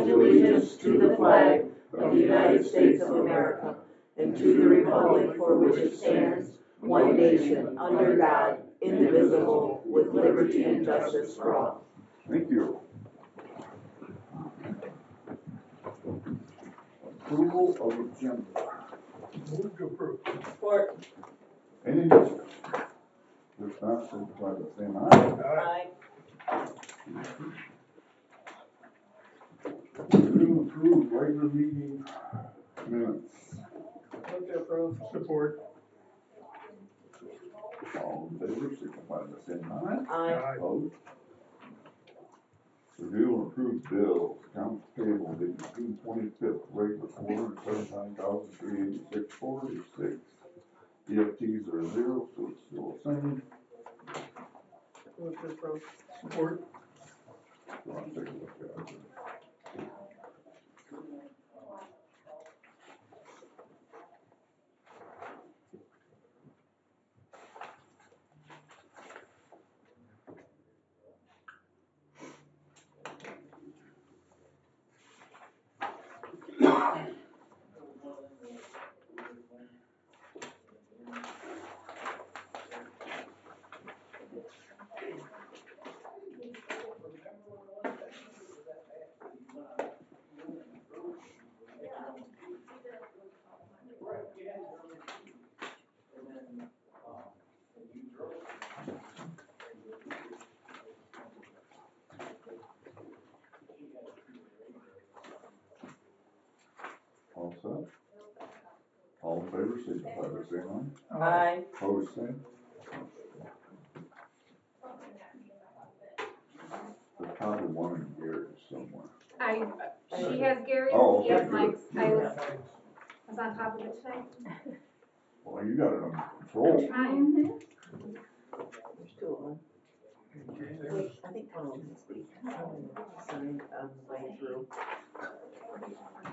pledge allegiance to the flag of the United States of America and to the republic for which it stands, one nation, under God, indivisible, with liberty and justice for all. Thank you. Approval of agenda. Move to approve. Support. Any discussion? If not, signify by saying aye. Aye. To approve regular meeting minutes. Move to approve. Support. All in favor, signify by saying aye. Aye. Opposed? Review and approve bills, accounts payable dated June 25th, regular $479,386.46. EFTs are zero, so it's still the same. Move to approve. Support. So I'll take a look at it. All set? All in favor, signify by saying aye. Aye. Opposed, same. There's probably one in Gary somewhere. She has Gary's, Oh, he has okay, Mike's. good. I was on top of it today. Well, you got it under control. Trying. There's two of them. Wait, I think one of them is the signed on the way through.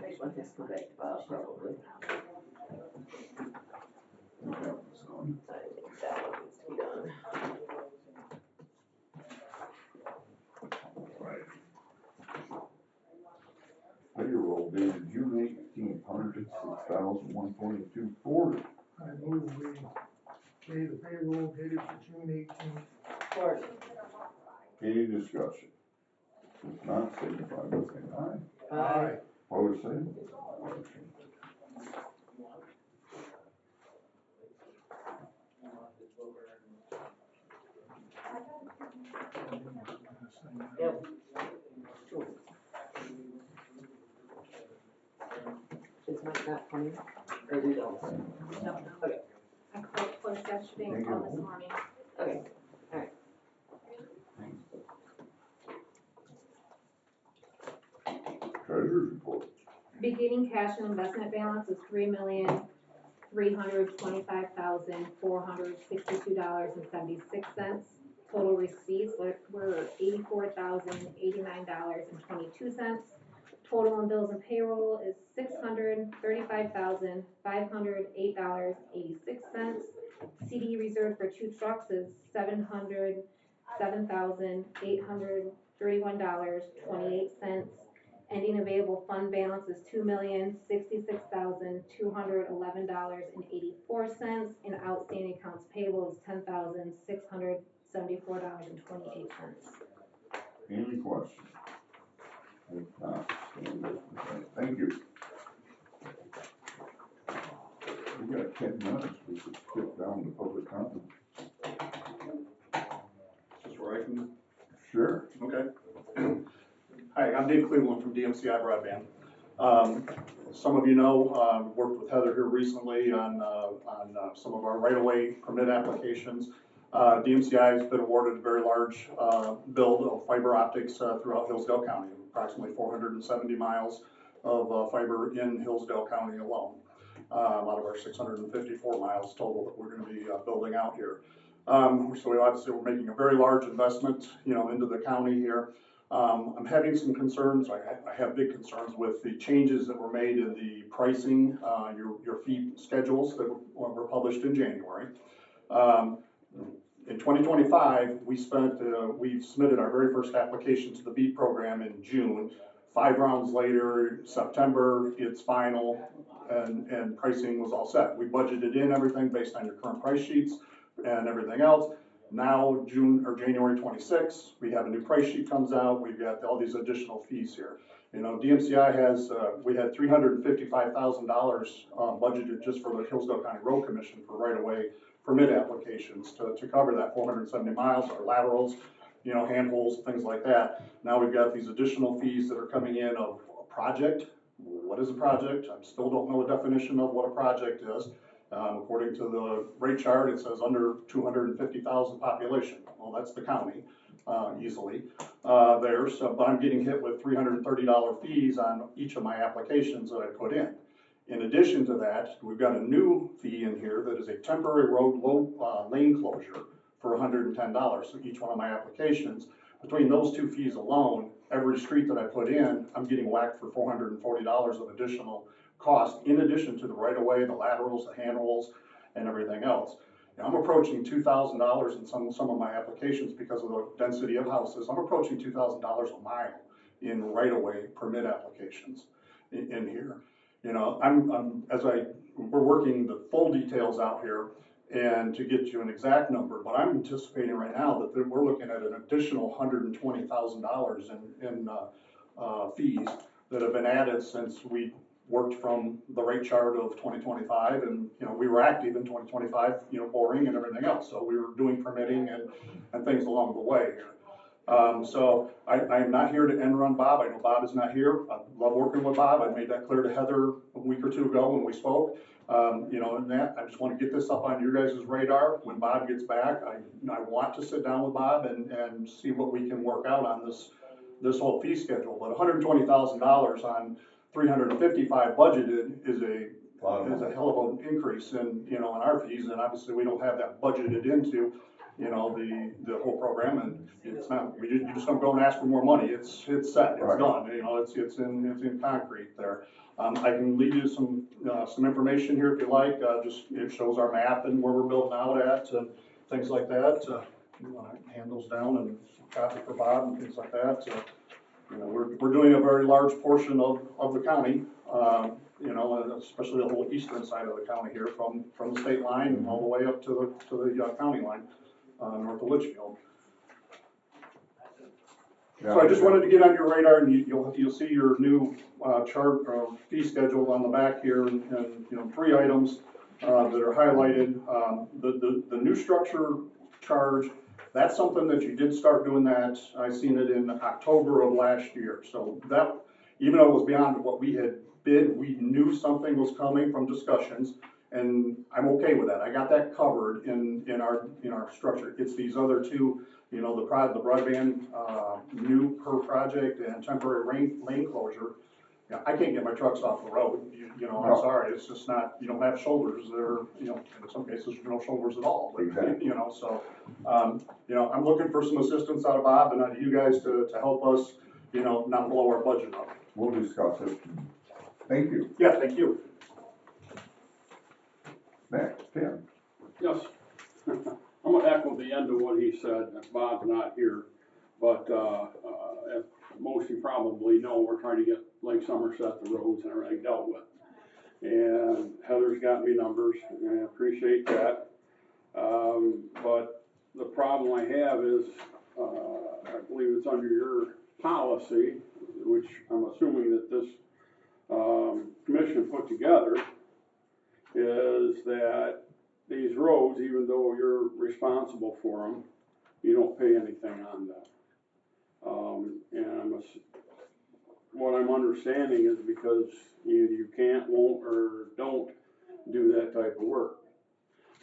Next one has to go back to Bob, probably. Okay, so, I think that one needs to be done. right. Payroll dated June 18th, $106,122.40. I move we pay the payroll dated for June 18th. Support. Any discussion? If not, signify by saying aye. Aye. Opposed, same. Yep. Is Mike not coming? Or we don't? No. Okay. I closed yesterday and called this morning. Okay. Alright. Treasurer's report. Beginning cash and investment balance is $3,325,462.76. Total receipts were $84,089.22. Total on bills and payroll is $635,508.86. CD reserve for 2 trucks is $707,831.28. Ending available fund balance is $2,066,211.84, and outstanding accounts payable is $10,674.28. Any questions? If not, stand up and say thank you. We got 10 minutes, we should skip down to public comment. Is this where I can? Sure. Okay. Hi, I'm Dave Cleveland from DMCI Broadband. Some of you know, worked with Heather here recently on some of our right-of-way permit applications. DMCI has been awarded a very large build of fiber optics throughout Hillsdale County, approximately 470 miles of fiber in Hillsdale County alone, out of our 654 miles total that we're going to be building out here. So we're making a very large investment, into the county here. I'm having some concerns. I have big concerns with the changes that were made in the pricing, your fee schedules that were published in January. In 2025, we've submitted our very first application to the BEAD program in June 5 rounds later, September, it's final, and pricing was all set. We budgeted in everything based on your current price sheets and everything else. Now, June or January 26th, we have a new price sheet comes out, we've got all these additional fees here. You know, DMCI has, we had $355,000 budgeted just for the Hillsdale County Road Commission for right-of-way permit applications to cover that 470 miles, our laterals, you know, handholds, things like that. Now we've got these additional fees that are coming in of a project. What is a project? I still don't know the definition of what a project is. According to the rate chart, it says under 250,000 population. Well, that's the county, easily, there. So, but I'm getting hit with $330 fees on each of my applications that I put in. In addition to that, we've got a new fee in here that is a temporary road lane closure for $110. So each one of my applications, between those two fees alone, every street that I put in, I'm getting whacked for $440 of additional cost, in addition to the right-of-way, the laterals, the handholds, and everything else. Now, I'm approaching $2,000 in some of my applications because of the density of houses. I'm approaching $2,000 a mile in right-of-way permit applications in here. You know, we're working the full details out here and to get you an exact number, but I'm anticipating right now that we're looking at an additional $120,000 in fees that have been added since we worked from the rate chart of 2025, and you know, we were active in 2025, you know, boring and everything else, so we were doing permitting and things along the way here. So I'm not here to end run Bob. I know Bob is not here. I love working with Bob. I made that clear to Heather a week or two ago when we spoke. You know, and that I just want to get this up on your guys' radar. When Bob gets back, I want to sit down with Bob and see what we can work out on this whole fee schedule. But $120,000 on 355 budgeted is a hell of an increase in, you know, in our fees, and obviously we don't have that budgeted into, you know, the whole program, and it's not, you just don't go and ask for more money. It's set, it's done, you know, it's in concrete there. I can leave you some information here if you like. Just it shows our map and where we're building out at and things like that. You want to hand those down and copy for Bob and things like that. You know, we're doing a very large portion of the county, you know, and especially the whole eastern side of the county here, from the state line and all the way up to the county line, north of Litchfield. So I just wanted to get on your radar, and you'll see your new chart fee schedule on the back here, and you know, 3 items that are highlighted. The new structure charge. That's something that you did start doing that. I seen it in October of last year. So that, even though it was beyond what we had bid, we knew something was coming from discussions, and I'm okay with that. I got that covered in our structure. It's these other 2, you know, the broadband new per project and temporary lane closure. Yeah, I can't get my trucks off the road. You know, I'm sorry, it's just not, you don't have shoulders there, you know, in some cases, no shoulders at all. But, exactly. You know, so, you know, I'm looking for some assistance out of Bob and out of you guys to help us, you know, not blow our budget up. We'll discuss it. Thank you. Yeah, thank you. Next, Tim. Yes, I'm gonna echo the end of what he said. Bob's not here, but as most of you probably know, we're trying to get Lake Somerset, the roads and everything dealt with. And Heather's got me numbers, and I appreciate that. But the problem I have is, I believe it's under your policy, which I'm assuming that this commission put together, is that these roads, even though you're responsible for them, you don't pay anything on that. And what I'm understanding is because you can't, won't, or don't do that type of work.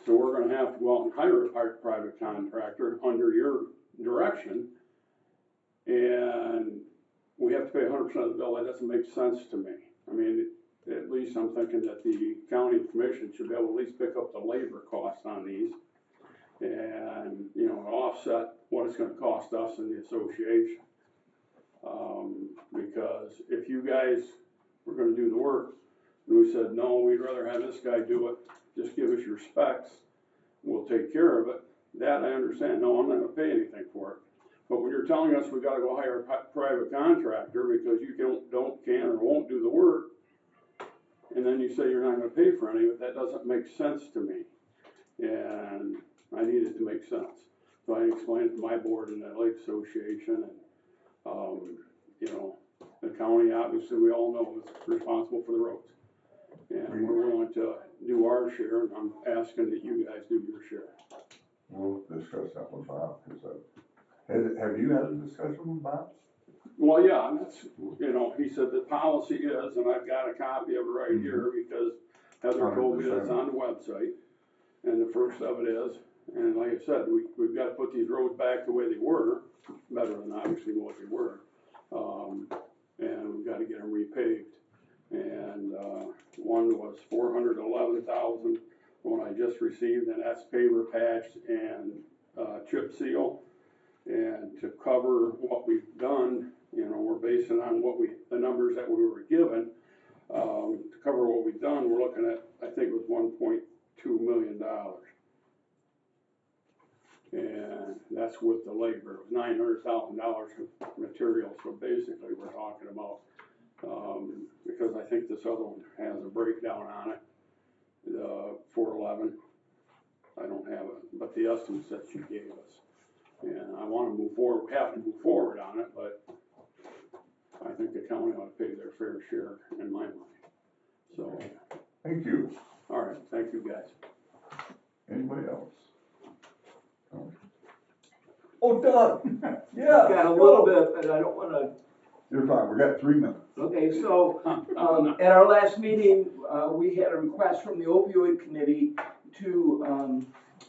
So we're gonna have to go out and hire a private contractor under your direction, and we have to pay 100% of the bill. That doesn't make sense to me. I mean, at least I'm thinking that the county commission should be able to at least pick up the labor costs on these and, you know, offset what it's gonna cost us in the association. Because if you guys were gonna do the work, and we said, no, we'd rather have this guy do it, just give us your specs, we'll take care of it, that I understand. No, I'm not gonna pay anything for it. But when you're telling us we gotta go hire a private contractor because you can't or won't do the work, and then you say you're not gonna pay for any of it, that doesn't make sense to me. And I need it to make sense. So I explained it to my board in the Lake Association, and, you know, the county, obviously, we all know is responsible for the roads. And we're willing to do our share, and I'm asking that you guys do your share. We'll discuss that with Bob, because have you had a discussion with Bob? Well, yeah, and that's, you know, he said the policy is, and I've got a copy of it right here, because Heather told me it's on the website. And the first of it is, and like I said, we've got to put these roads back the way they were, better than obviously what they were. And we've got to get them repaved. And, one was 411,000, one I just received, and that's paver patch and, chip seal. And to cover what we've done, you know, we're basing on the numbers that we were given. To cover what we've done, we're looking at, I think it was $1.2 million. And that's with the labor. It was $900,000 of material. So basically we're talking about, because I think this other one has a breakdown on it, the 411. I don't have it, but the estimates that she gave us. And I want to move forward. We have to move forward on it, but I think the county ought to pay their fair share in my mind. So. Thank you. All right, thank you guys. Anybody else? No. Oh, Doug, yeah. Got a little bit, but I don't wanna, You're fine, we got 3 minutes. okay, so, at our last meeting, we had a request from the opioid committee to,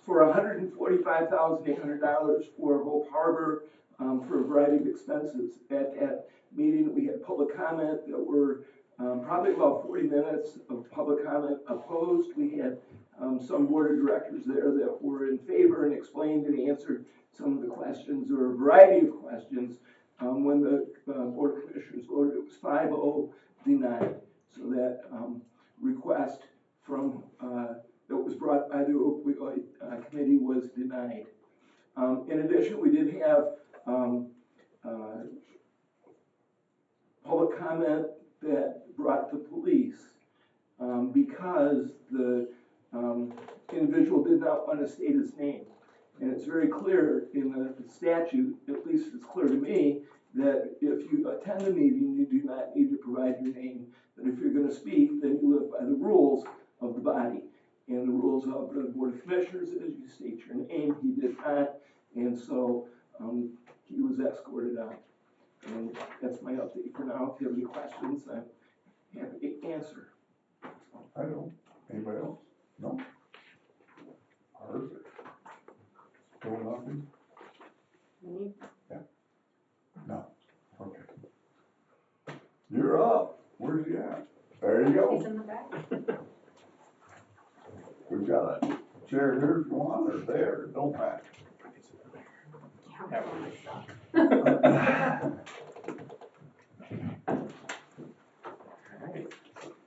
for $145,800 for Hope Harbor, for a variety of expenses. At that meeting, we had public comment that were, probably about 40 minutes of public comment opposed. We had, some board of directors there that were in favor and explained and answered some of the questions, or a variety of questions. When the board of commissioners voted, it was 5-0 denied. So that request from that was brought by the opioid committee was denied. In addition, we did have public comment that brought the police because the individual did not want to state his name. And it's very clear in the statute, at least it's clear to me, that if you attend a meeting, you do not need to provide your name. But if you're going to speak, then you live by the rules of the body. And the rules of the Board of Commissioners is you state your name. He did not. And so he was escorted out. And that's my update for now. If you have any questions, I'm happy to answer. I don't. Anybody else? No? Perfect. Still nothing? Yeah. No. Okay. You're up. Where's he at? There you go. He's in the back. We've got a chair here if you want, or there, don't matter.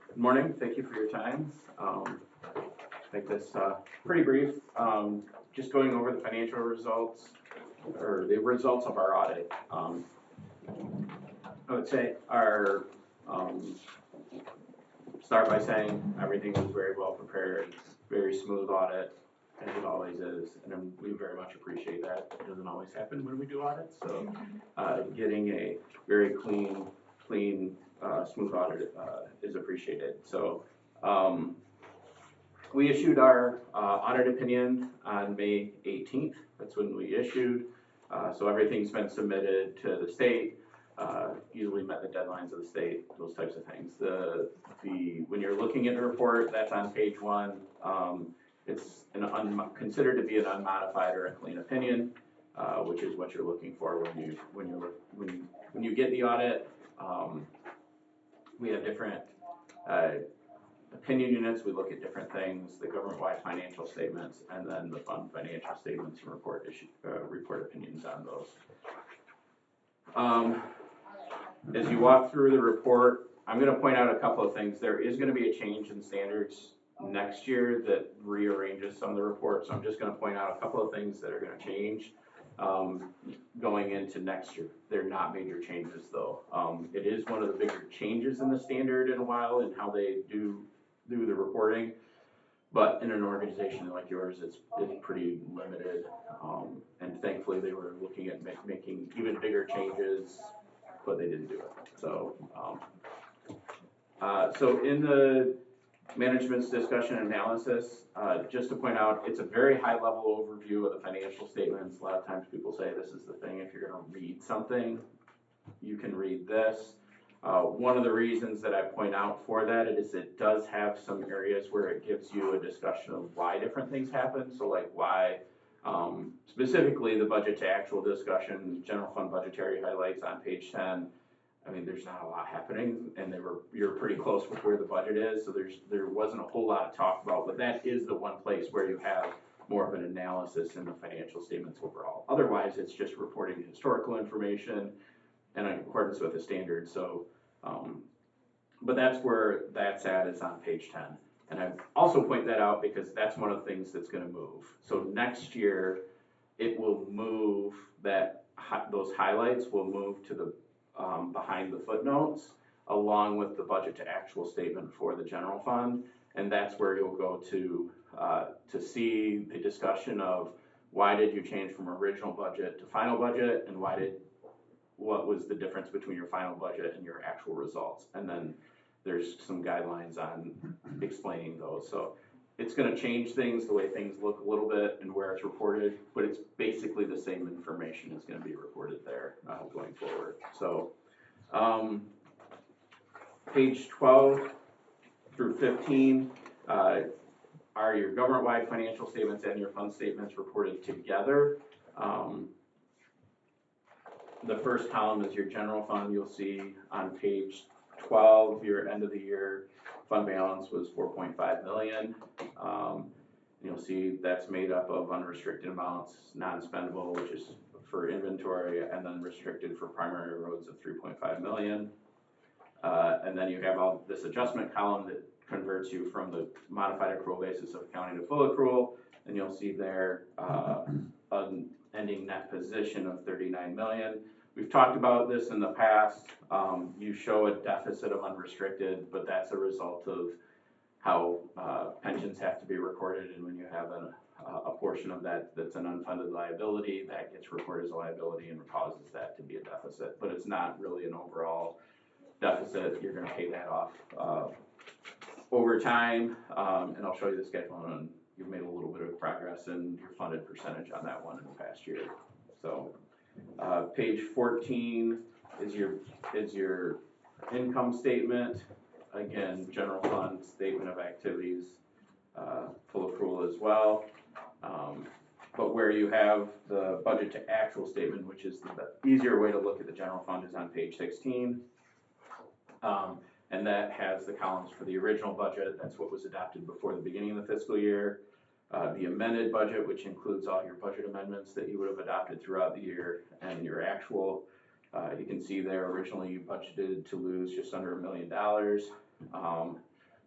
Good morning, thank you for your time. Make this pretty brief. Just going over the financial results, or the results of our audit. I would say our, start by saying everything was very well prepared, very smooth audit, as it always is, and we very much appreciate that. It doesn't always happen when we do audits, so getting a very clean, smooth audit is appreciated. So we issued our audit opinion on May 18th. That's when we issued. So everything's been submitted to the state. Usually met the deadlines of the state, those types of things. When you're looking at the report, that's on page 1. It's considered to be an unmodified or a clean opinion, which is what you're looking for when you get the audit. We have different opinion units. We look at different things: the government-wide financial statements, and then the fund financial statements and report opinions on those. As you walk through the report, I'm going to point out a couple of things. There is going to be a change in standards next year that rearranges some of the reports. So I'm just going to point out a couple of things that are going to change. going into next year. They're not major changes though. It is one of the bigger changes in the standard in a while in how they do the reporting. But in an organization like yours, it's pretty limited. And thankfully they were looking at making even bigger changes, but they didn't do it. So, so in the management's discussion and analysis, just to point out, it's a very high level overview of the financial statements. A lot of times people say this is the thing, if you're gonna read something, you can read this. One of the reasons that I point out for that is it does have some areas where it gives you a discussion of why different things happen. So like why, specifically the budget to actual discussion, general fund budgetary highlights on page 10. I mean, there's not a lot happening, and you're pretty close with where the budget is, so there wasn't a whole lot to talk about, but that is the one place where you have more of an analysis in the financial statements overall. Otherwise, it's just reporting historical information and in accordance with the standard, so, but that's where that's at, is on page 10. And I also point that out because that's one of the things that's gonna move. So next year, it will move those highlights will move to the behind the footnotes, along with the budget to actual statement for the general fund, and that's where you'll go to see the discussion of why did you change from original budget to final budget, and what was the difference between your final budget and your actual results, and then there's some guidelines on explaining those. So it's going to change things, the way things look a little bit and where it's reported, but it's basically the same information is going to be reported there going forward. So page 12 through 15 are your government-wide financial statements and your fund statements reported together. The first column is your general fund. You'll see on page 12, your end of the year fund balance was 4.5 million. You'll see that's made up of unrestricted amounts, non-spendable, which is for inventory, and then restricted for primary roads of 3.5 million. And then you have all this adjustment column that converts you from the modified accrual basis of accounting to full accrual, and you'll see there an ending net position of 39 million. We've talked about this in the past. You show a deficit of unrestricted, but that's a result of how pensions have to be recorded, and when you have a portion of that that's an unfunded liability, that gets recorded as a liability and causes that to be a deficit. But it's not really an overall deficit. You're going to pay that off over time, and I'll show you the schedule, and you've made a little bit of progress in your funded percentage on that one in the past year. So page 14 is your income statement. Again, general fund statement of activities, full accrual as well. But where you have the budget to actual statement, which is the easier way to look at the general fund, is on page 16. And that has the columns for the original budget. That's what was adopted before the beginning of the fiscal year. The amended budget, which includes all your budget amendments that you would have adopted throughout the year, and your actual. You can see there originally you budgeted to lose just under $1 million.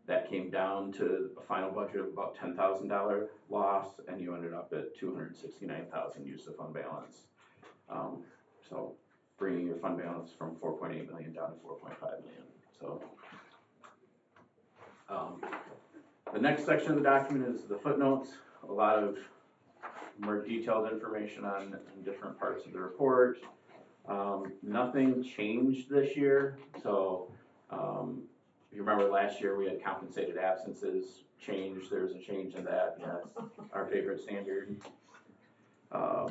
That came down to a final budget of about $10,000 loss, and you ended up at $269,000 use of fund balance. So bringing your fund balance from 4.8 million down to 4.5 million. So the next section of the document is the footnotes. A lot of more detailed information on different parts of the report. Nothing changed this year. So you remember last year we had compensated absences change. There's a change in that. Yes, our favorite standard. I'll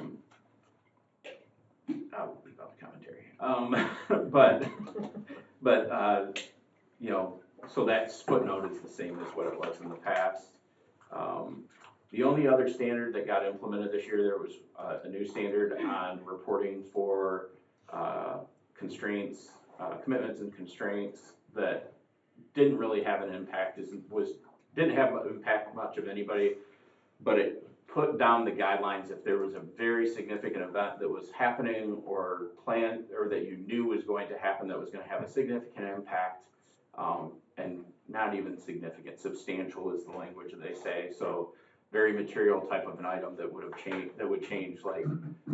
leave out the commentary. But you know, so that footnote is the same as what it was in the past. The only other standard that got implemented this year, there was a new standard on reporting for constraints, commitments and constraints that didn't really have an impact, didn't have impact much of anybody, but it put down the guidelines if there was a very significant event that was happening or planned or that you knew was going to happen that was going to have a significant impact, and not even significant, substantial is the language they say. So very material type of an item that would change like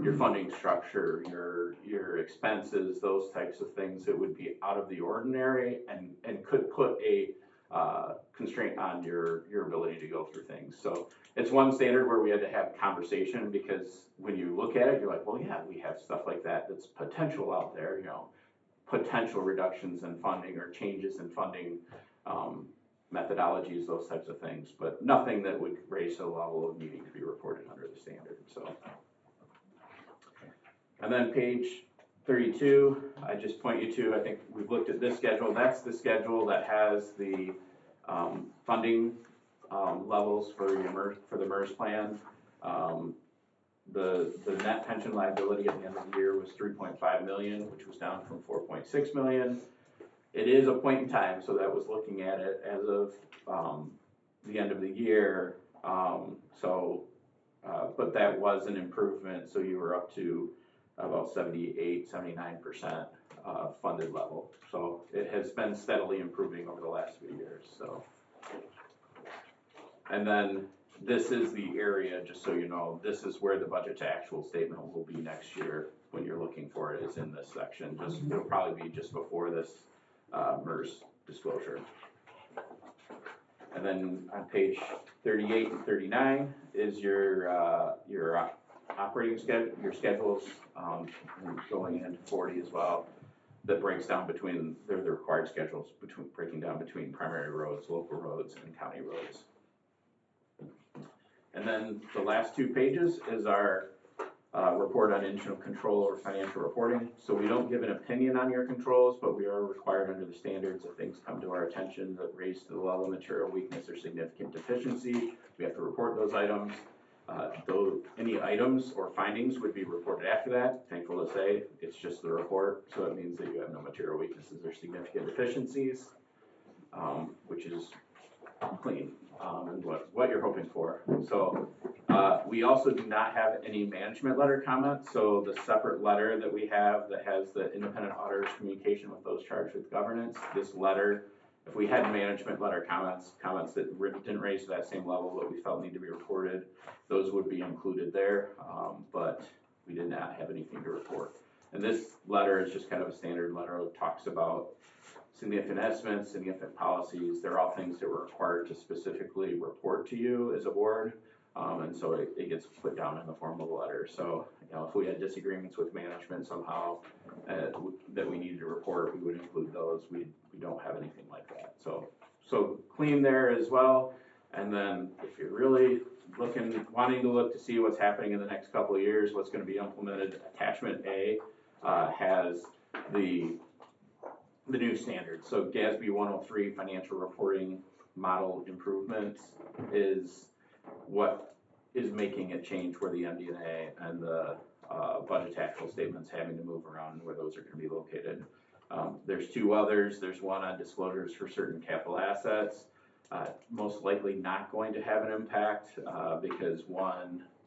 your funding structure, your expenses, those types of things that would be out of the ordinary and could put a constraint on your ability to go through things. So it's one standard where we had to have conversation, because when you look at it, you're like, well, yeah, we have stuff like that that's potential out there, potential reductions in funding or changes in funding methodologies, those types of things, but nothing that would raise the level of needing to be reported under the standard. So, and then page 32, I just point you to, I think we've looked at this schedule. That's the schedule that has the funding levels for the MERS plan. The net pension liability at the end of the year was 3.5 million, which was down from 4.6 million. It is a point in time, so that was looking at it as of the end of the year. But that was an improvement, so you were up to about 78-79% funded level. So it has been steadily improving over the last few years. So, and then this is the area, just so you know, this is where the budget to actual statement will be next year when you're looking for it, is in this section. It'll probably be just before this MERS disclosure. And then on page 38 and 39 is your operating schedule, your schedules, and going into 40 as well. That breaks down between the required schedules, breaking down between primary roads, local roads, and county roads. And then the last 2 pages is our report on internal control or financial reporting. So we don't give an opinion on your controls, but we are required under the standards, if things come to our attention that raise to the level of material weakness or significant deficiency, we have to report those items. Though any items or findings would be reported after that. Thankful to say, it's just the report, so it means that you have no material weaknesses or significant deficiencies, which is clean, and what you're hoping for. So we also do not have any management letter comments. So the separate letter that we have that has the independent auditor's communication with those charged with governance, this letter, if we had management letter comments that didn't raise to that same level that we felt need to be reported, those would be included there, but we did not have anything to report. And this letter is just kind of a standard letter that talks about significant estimates, significant policies. They're all things that we're required to specifically report to you as a board, and so it gets put down in the form of a letter. So, if we had disagreements with management somehow that we needed to report, we would include those. We don't have anything like that. So clean there as well. And then if you're really wanting to look to see what's happening in the next couple of years, what's going to be implemented, attachment A has the new standards. So GASB 103 financial reporting model improvements is what is making it change where the MD&A and the budget actual statements having to move around and where those are going to be located. There's 2 others. There's one on disclosures for certain capital assets. Most likely not going to have an impact because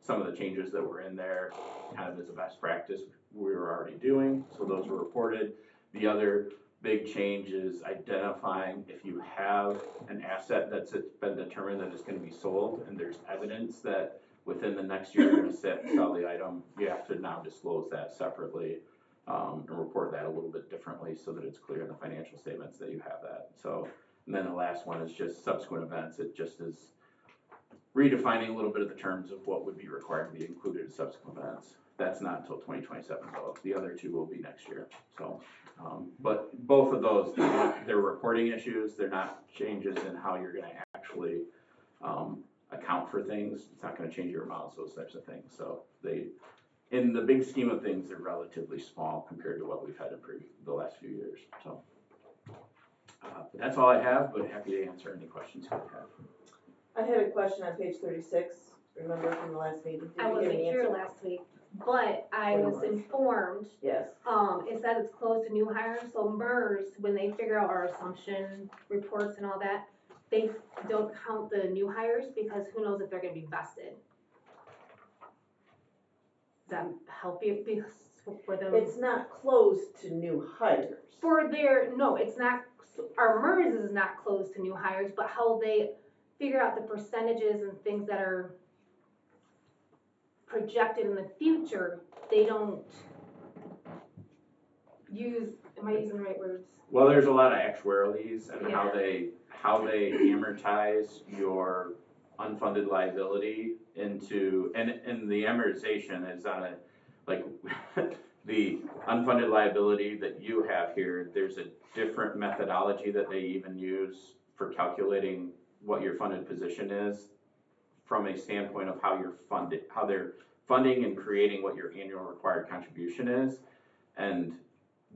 some of the changes that were in there kind of as a best practice we were already doing, so those were reported. The other big change is identifying if you have an asset that's been determined that it's going to be sold and there's evidence that within the next year you're going to sell the item, you have to now disclose that separately and report that a little bit differently so that it's clear in the financial statements that you have that. So, and then the last one is just subsequent events. It just is redefining a little bit of the terms of what would be required to be included in subsequent events. That's not until 2027 though. The other 2 will be next year. So, but both of those, they're reporting issues. They're not changes in how you're going to actually account for things. It's not going to change your amounts, those types of things. So they, in the big scheme of things, they're relatively small compared to what we've had in the last few years. So that's all I have, but happy to answer any questions you have. I had a question on page 36, remember from the last meeting? Did I you get wasn't an here answer? last week, but I was informed, Yes. it said it's closed to new hires, so MERS, when they figure out our assumption reports and all that, they don't count the new hires because who knows if they're gonna be vested. Does that help you? Because for them. It's not closed to new hires. No, it's not, our MERS is not closed to new hires, but how they figure out the percentages and things that are projected in the future, they don't use, am I using the right words? Well, there's a lot of actuarials and Yeah. how they amortize your unfunded liability into, and the amortization is on a, like, the unfunded liability that you have here, there's a different methodology that they even use for calculating what your funded position is from a standpoint of how you're funded, how they're funding and creating what your annual required contribution is. And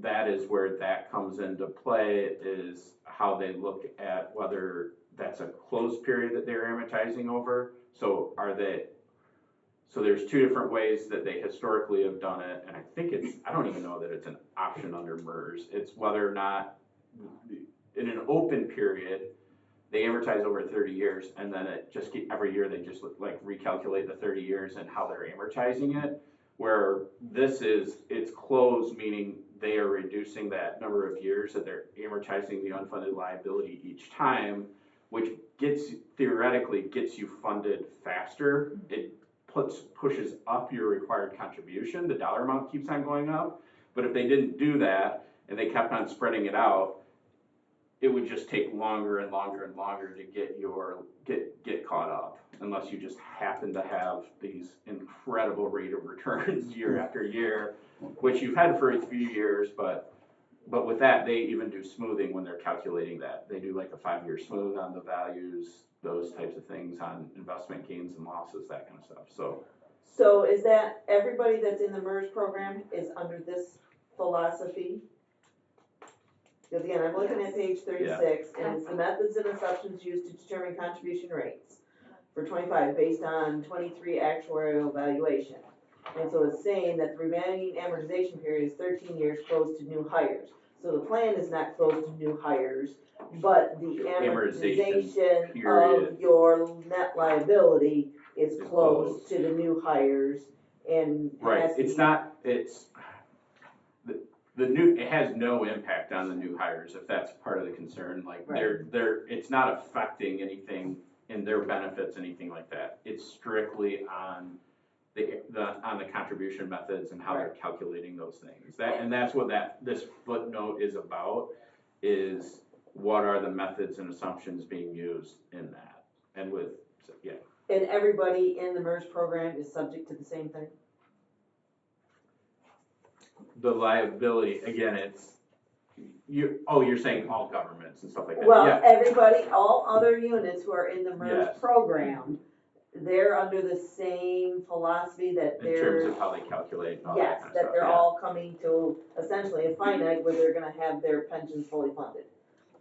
that is where that comes into play, is how they look at whether that's a closed period that they're amortizing over. So there's two different ways that they historically have done it, and I think I don't even know that it's an option under MERS. It's whether or not, in an open period, they amortize over 30 years, and then every year they just like recalculate the 30 years and how they're amortizing it. Where it's closed, meaning they are reducing that number of years that they're amortizing the unfunded liability each time, which theoretically gets you funded faster. It pushes up your required contribution. The dollar amount keeps on going up. But if they didn't do that and they kept on spreading it out, it would just take longer and longer and longer to get caught up, unless you just happen to have these incredible rate of returns year after year, which you've had for a few years. But with that, they even do smoothing when they're calculating that. They do like a 5-year smooth on the values, those types of things, on investment gains and losses, that kind of stuff. So is that everybody that's in the MERS program is under this philosophy? Because again, I'm looking at page 36, and it's the methods and assumptions used to determine contribution rates for 25 based on 23 actuarial valuation. And so it's saying that the remaining amortization period is 13 years closed to new hires. So the plan is not closed to new hires, but the amortization of your net liability is closed to the new hires. And right, it has no impact on the new hires, if that's part of the concern. Like, right. It's not affecting anything in their benefits, anything like that. It's strictly on the contribution methods and how they're calculating those things. That's what this footnote is about, is what are the methods and assumptions being used in that. And And everybody in the MERS program is subject to the same thing? The liability, again, you're saying all governments and stuff like that? Well, yeah. Everybody, all other units who are in the MERS Yes. program, they're under the same philosophy that In terms of how they calculate all yes, that kind of that stuff, they're all coming to essentially a finite where they're gonna have their pensions fully funded.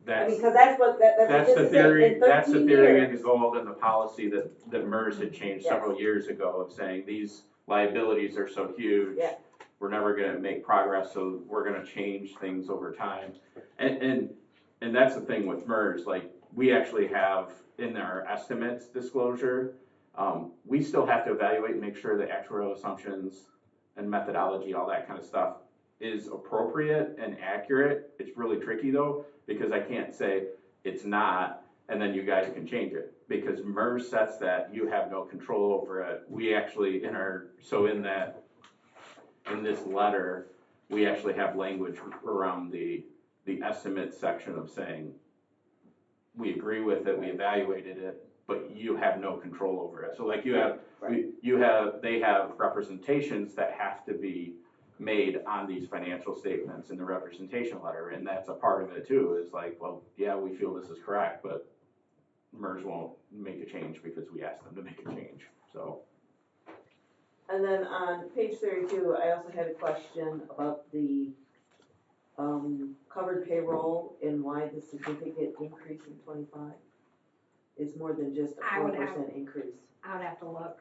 Because that's what that's the theory. That's the theory and the years. goal and the policy that MERS had changed Yes. several years ago, of saying these liabilities are so huge. Yeah. We're never going to make progress, so we're going to change things over time. And that's the thing with MERS. Like, we actually have in our estimates disclosure, we still have to evaluate and make sure the actuarial assumptions and methodology, all that kind of stuff, is appropriate and accurate. It's really tricky though, because I can't say it's not and then you guys can change it, because MERS sets that. You have no control over it. We actually in this letter, we actually have language around the estimate section of saying, we agree with it, we evaluated it, but you have no control over it. So like they have representations that have to be made on these financial statements in the representation letter, and that's a part of it too, is like, well, yeah, we feel this is correct, but MERS won't make a change because we asked them to make a change, so. And then on page 32, I also had a question about the covered payroll and why the significant increase in 25 is more than just a 4% increase. I would have to look.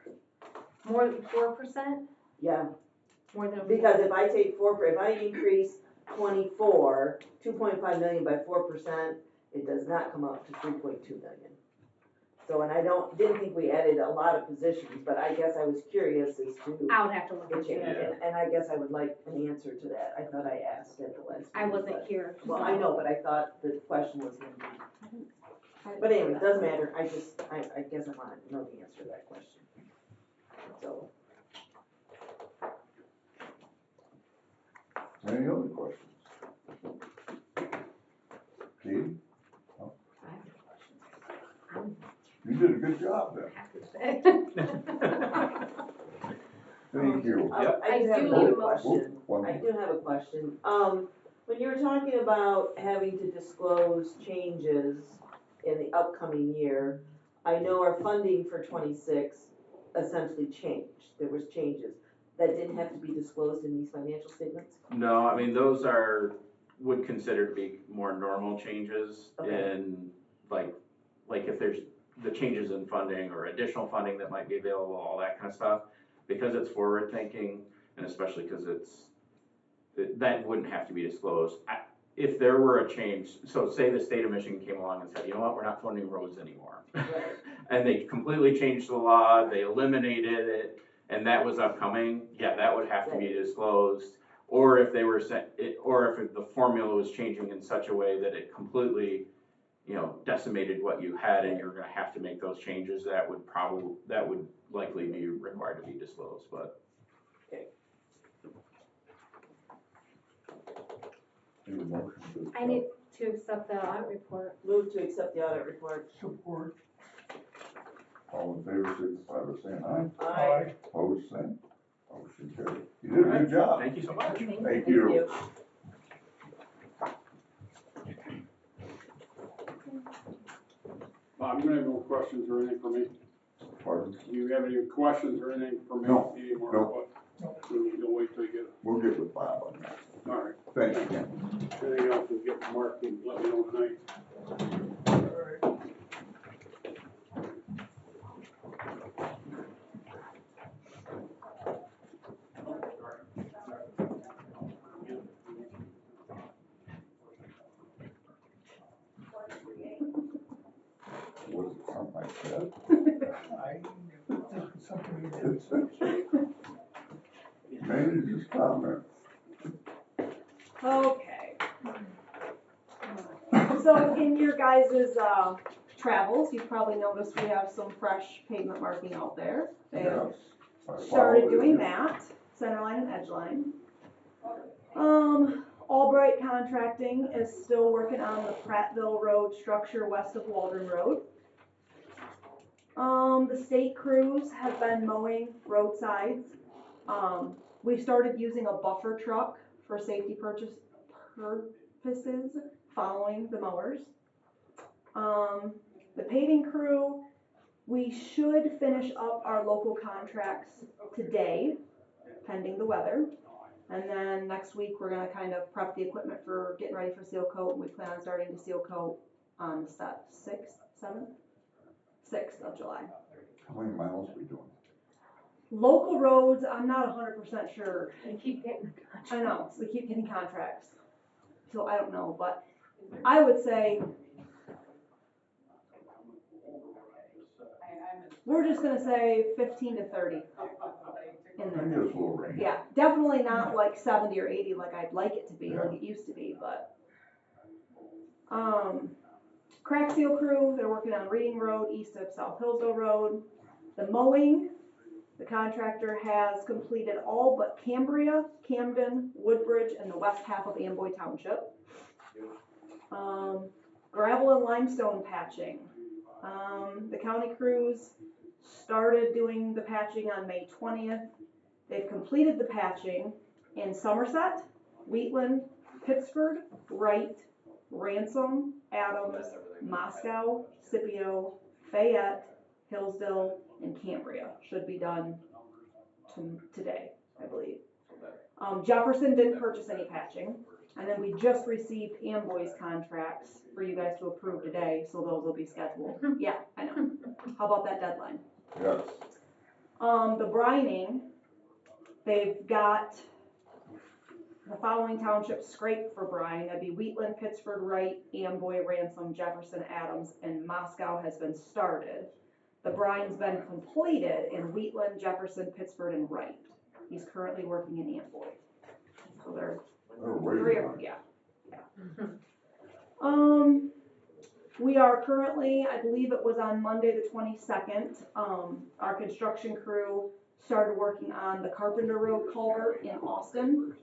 More than 4%? Yeah. More than because if I increase 24, 2.5 million by 4%, it does not come up to 3.2 million. So, and I didn't think we added a lot of positions, but I guess I was curious as to I would have to look the into change, it. and I guess I would like an answer to that. I thought I asked at the last meeting. I wasn't here. Well, I know, but I thought the question was going to be. But anyway, it doesn't matter, I just, I guess I wanted to know the answer to that question. So, Any other questions? Katie, I have no questions. you did a good job then. Thank you. Yep. I do have I do another need a question. One I more. do have a question. When you were talking about having to disclose changes in the upcoming year, I know our funding for 26 essentially changed. There was changes. That didn't have to be disclosed in these financial statements? No, I mean, those would consider to be more normal changes Okay. in, like if there's the changes in funding or additional funding that might be available, all that kind of stuff. Because it's forward thinking, and especially because that wouldn't have to be disclosed. If there were a change, so say the state of Michigan came along and said, you know what, we're not funding roads anymore. Right. And they completely changed the law, they eliminated it, and that was upcoming, yeah, that would have to be disclosed. Or if they were or if the formula was changing in such a way that it completely, decimated what you had and you're gonna have to make those changes, that would likely be required to be disclosed, but. Need a motion to I need to accept the audit report. Move to accept the audit report. Support. All in favor, signify by saying aye. Aye. Opposed, same. Motion carried. You did a good job. Thank you so much. Thank you. Bob, you have no questions or anything for me? Pardon? Do you have any questions or anything for me? No, Anymore? no. You'll wait till you get it. We'll get with Bob on that. All right. Thanks again. Anything else, we'll get Mark and let me know tonight. Alright. Was it something like that? I think it's something you did. Manager's comment. Okay. So in your guys' travels, you've probably noticed we have some fresh pavement marking out there. They have Yes. I started followed doing it. that, centerline and edgeline. Albright Contracting is still working on the Prattville Road structure west of Waldron Road. The state crews have been mowing roadsides. We started using a buffer truck for safety purposes following the mowers. The paving crew, we should finish up our local contracts today, pending the weather. And then next week, we're gonna kind of prep the equipment for getting ready for seal coat. We plan on starting to seal coat on the 6th of July. How many miles we doing? Local roads, I'm not 100% sure. I keep getting. I know, we keep getting contracts. So I don't know, but I would say we're just gonna say 15 to 30 in I there. guess we'll range. Yeah, definitely not like 70 or 80 like I'd like it to be, like it used to be, but. Crack seal crew, they're working on Reading Road east of South Hillsdale Road. The mowing, the contractor has completed all but Cambria, Camden, Woodbridge, and the west half of Amboy Township. Gravel and limestone patching. The county crews started doing the patching on May 20th. They've completed the patching in Somerset, Wheatland, Pittsford, Wright, Ransom, Adams, Moscow, Scipio, Fayette, Hillsdale, and Cambria. Should be done today, I believe. Jefferson didn't purchase any patching. And then we just received Amboy's contracts for you guys to approve today, so those will be scheduled. Yeah, I know. How about that deadline? Yes. The brining, they've got the following townships scraped for brine. That'd be Wheatland, Pittsford, Wright, Amboy, Ransom, Jefferson, Adams, and Moscow has been started. The brine's been completed in Wheatland, Jefferson, Pittsford, and Wright. He's currently working in Amboy. So they're They're waiting three on or, it. yeah. We are currently, I believe it was on Monday the 22nd, our construction crew started working on the Carpenter Road culvert in Austin.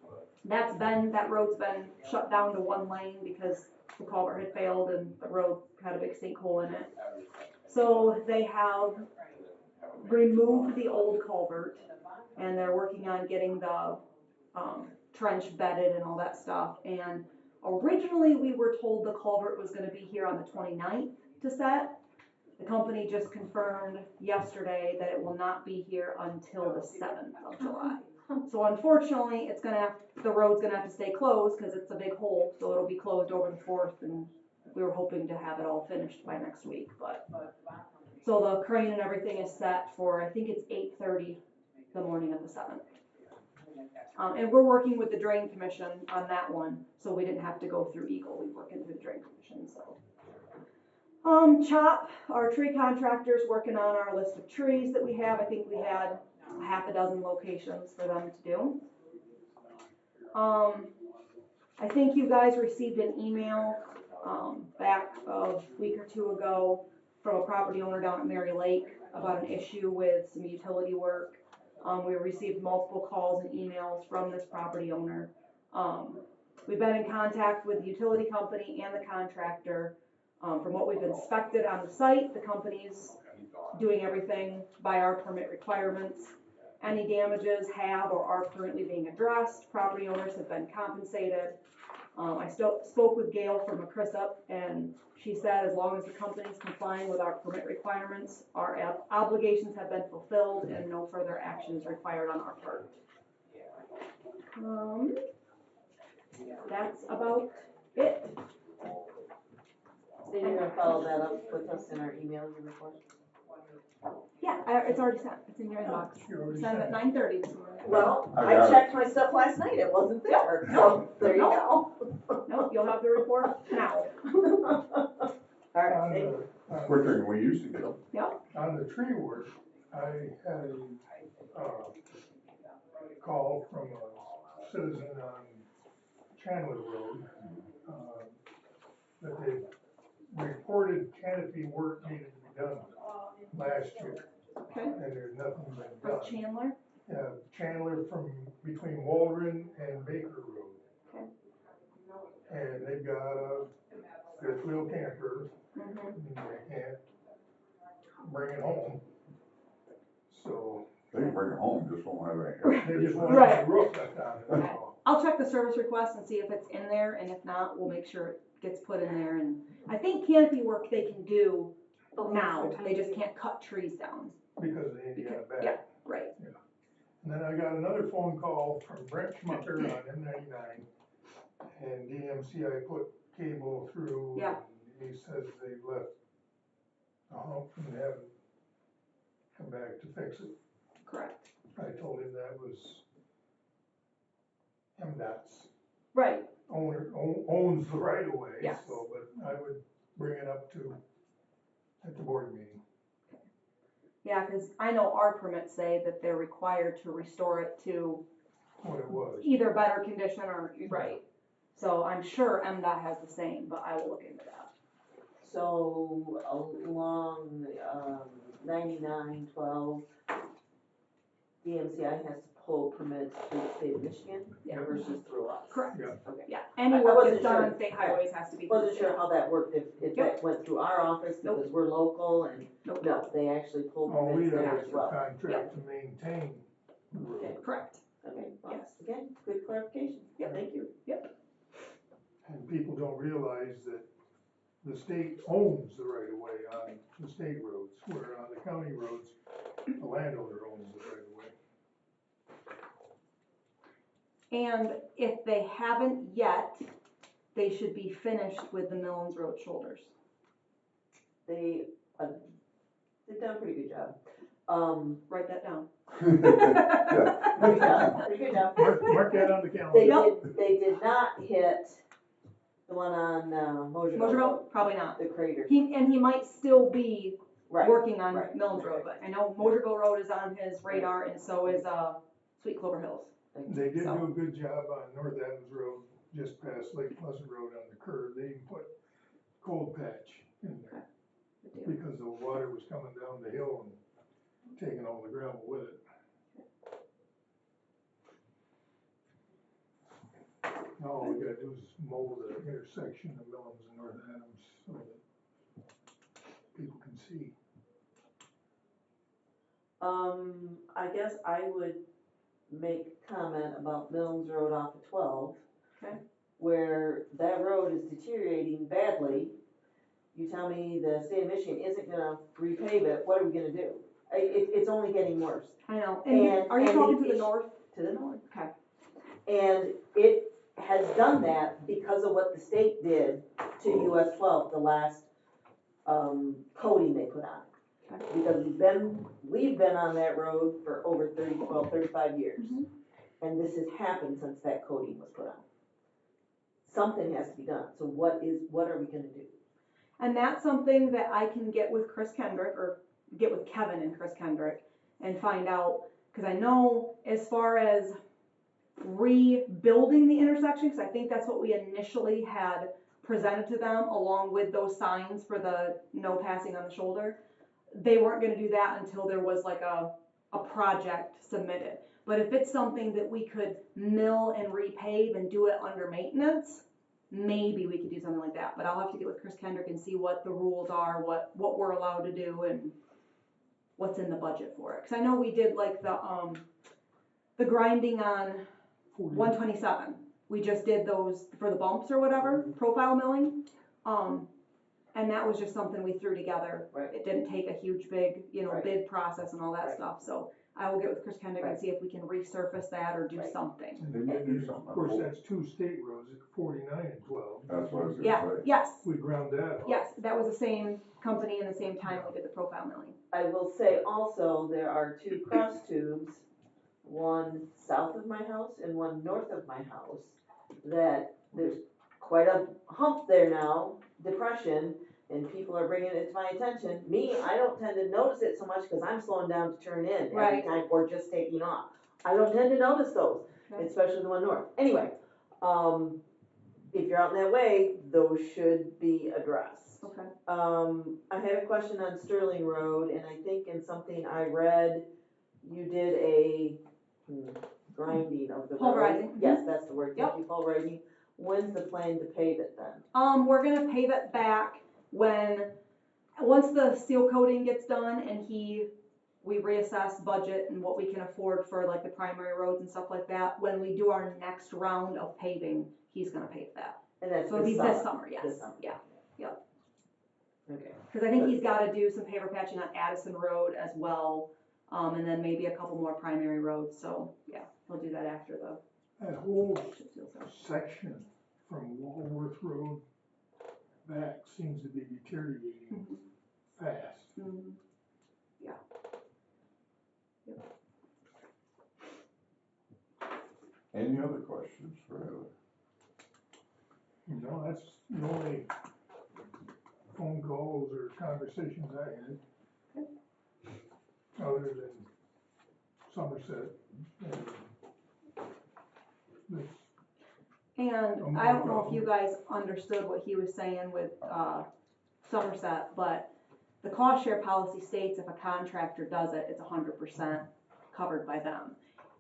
That road's been shut down to one lane because the culvert had failed and the road had a big sinkhole in it. So they have removed the old culvert and they're working on getting the trench bedded and all that stuff. And originally we were told the culvert was gonna be here on the 29th to set. The company just confirmed yesterday that it will not be here until the 7th of July. So unfortunately, the road's gonna have to stay closed because it's a big hole, so it'll be closed over the 4th, and we were hoping to have it all finished by next week, but. So the crane and everything is set for, I think it's 8:30 the morning of the 7th. And we're working with the Drain Commission on that one, so we didn't have to go through Eagle, we work through the Drain Commission, so. CHOP, our tree contractor's working on our list of trees that we have. I think we had half a dozen locations for them to do. I think you guys received an email back a week or two ago from a property owner down at Mary Lake about an issue with some utility work. We received multiple calls and emails from this property owner. We've been in contact with the utility company and the contractor. From what we've inspected on the site, the company's doing everything by our permit requirements. Any damages have or are currently being addressed. Property owners have been compensated. I spoke with Gail from McCrissup, and she said as long as the company's complying with our permit requirements, our obligations have been fulfilled and no further action is required on our part. That's about it. So you're gonna follow that up with us in our email report? Yeah, it's already sent. It's in your inbox. Sent at 9:30 this morning. Well, I I got it. checked my stuff last night, it wasn't there, so there you go. Nope, you'll have the report now. All right, thank you. Quicker than we used to get them. On the tree work, I had a call from a citizen on Chandler Road, that they reported canopy work needed to be done last year, Okay. and there's nothing been From done. Chandler. Chandler from between Waldron and Baker Road. Okay. And they've got a fifth wheel camper, Mm-hmm. and they can't bring it home. So They can bring it home, just won't have any. they just want Right. the roof left on it, Okay. that's all. I'll check the service request and see if it's in there, and if not, we'll make sure it gets put in there. And I think canopy work they can do now, they just can't cut trees down. Because of the Indiana bat. Yeah, right. And then I got another phone call from Brent Schmucker on M99, and DMCI put cable through. Yeah. And he says they left a hump and they haven't come back to fix it. Correct. I told him that was MDOT's Right. owns the right of way. Yes. So, but I would bring it up at the board meeting. Yeah, because I know our permits say that they're required to restore it to What it was. either better condition or, right. So I'm sure MDOT has the same, but I will look into that. So along 9912, DMCI has to pull permits through the state of Michigan Yeah. versus through us. Correct. Yeah. Okay. Yeah, any I work wasn't that's done sure. on state highways has to be. Wasn't sure how that worked, if that went through our office Nope. because we're local and, Nope. no, they actually pulled All we permits have there is as a well. contract to maintain the road. Okay. Correct. Okay, well, Yes. again, good clarification. Yep. Thank you. And people don't realize that the state owns the right of way on the state roads, where on the county roads, the landowner owns the right of way. And if they haven't yet, they should be finished with the Millens Road shoulders. They've done a pretty good job. Write that down. Pretty good job. Mark that on the calendar. They did not hit the one on, Mosierville. Mosierville, probably not. The crater. He might still be Right. working on right, Millens right, Road, but I know Mosierville Road is on his radar, and so is, Sweet Clover Hills. They did So. do a good job on North Adams Road, just past Lake Pleasant Road on the curve. They even put cold patch in there. Good deal. because the water was coming down the hill and taking all the gravel with it. Now all we gotta do is mow the intersection of Millens and North Adams so that people can see. I guess I would make comment about Milnes Road off of 12. Okay. Where that road is deteriorating badly. You tell me the state of Michigan isn't gonna repave it, what are we gonna do? It's only getting worse. I know, And- and are you and talking the to the issue- north? To the north. Okay. And it has done that because of what the state did to US 12, the last, coating they put on. Okay. Because we've been on that road for over 35 years. Mhm. And this has happened since that coating was put on. Something has to be done, so what are we gonna do? And that's something that I can get with Chris Kendrick, or get with Kevin and Chris Kendrick, and find out, because I know as far as rebuilding the intersection, because I think that's what we initially had presented to them, along with those signs for the no passing on the shoulder, they weren't gonna do that until there was like a project submitted. But if it's something that we could mill and repave and do it under maintenance, maybe we could do something like that. But I'll have to get with Chris Kendrick and see what the rules are, what we're allowed to do, and what's in the budget for it. Because I know we did like the grinding on 127. We just did those for the bumps or whatever, profile milling. And that was just something we threw together. Right. It didn't take a huge big, Right. bid process and all that Right. stuff. So I will get with Chris Kendrick and Right. see if we can resurface that or do Right. something. And They may do something. of course, that's two state roads, 49 and 12. That's what I was Yeah, gonna say. yes, We ground that off. yes, that was the same company and the same time we did the profile milling. I will say also, there are two cross tubes, one south of my house and one north of my house, that there's quite a hump there now, depression, and people are bringing it to my attention. Me, I don't tend to notice it so much because I'm slowing down to turn in every Right. time, or just taking off. I don't tend to notice those, Okay. especially the one north. Anyway, if you're out in that way, those should be addressed. Okay. I had a question on Sterling Road, and I think in something I read, you did a grinding of the road. Pulverizing. Yes, that's the word, Yep. thank you, pulverizing. When's the plan to pave it then? We're gonna pave it back once the seal coating gets done and we reassess budget and what we can afford for like the primary roads and stuff like that. When we do our next round of paving, he's gonna pave that. And that's So it'll be this this summer? summer, yes, This summer. yeah, yep. Okay, Cause I think he's gotta do some paver patching on Addison Road as well, and then maybe a couple more primary roads, so, yeah, he'll do that after the That whole chip seal stuff. section from Walworth Road back seems to be deteriorating fast. Mhm. Any other questions for Heather? That's the only phone calls or conversations I had. Other than Somerset. This, And I don't know if you guys understood what he was saying with Somerset, but the cost share policy states if a contractor does it, it's 100% covered by them.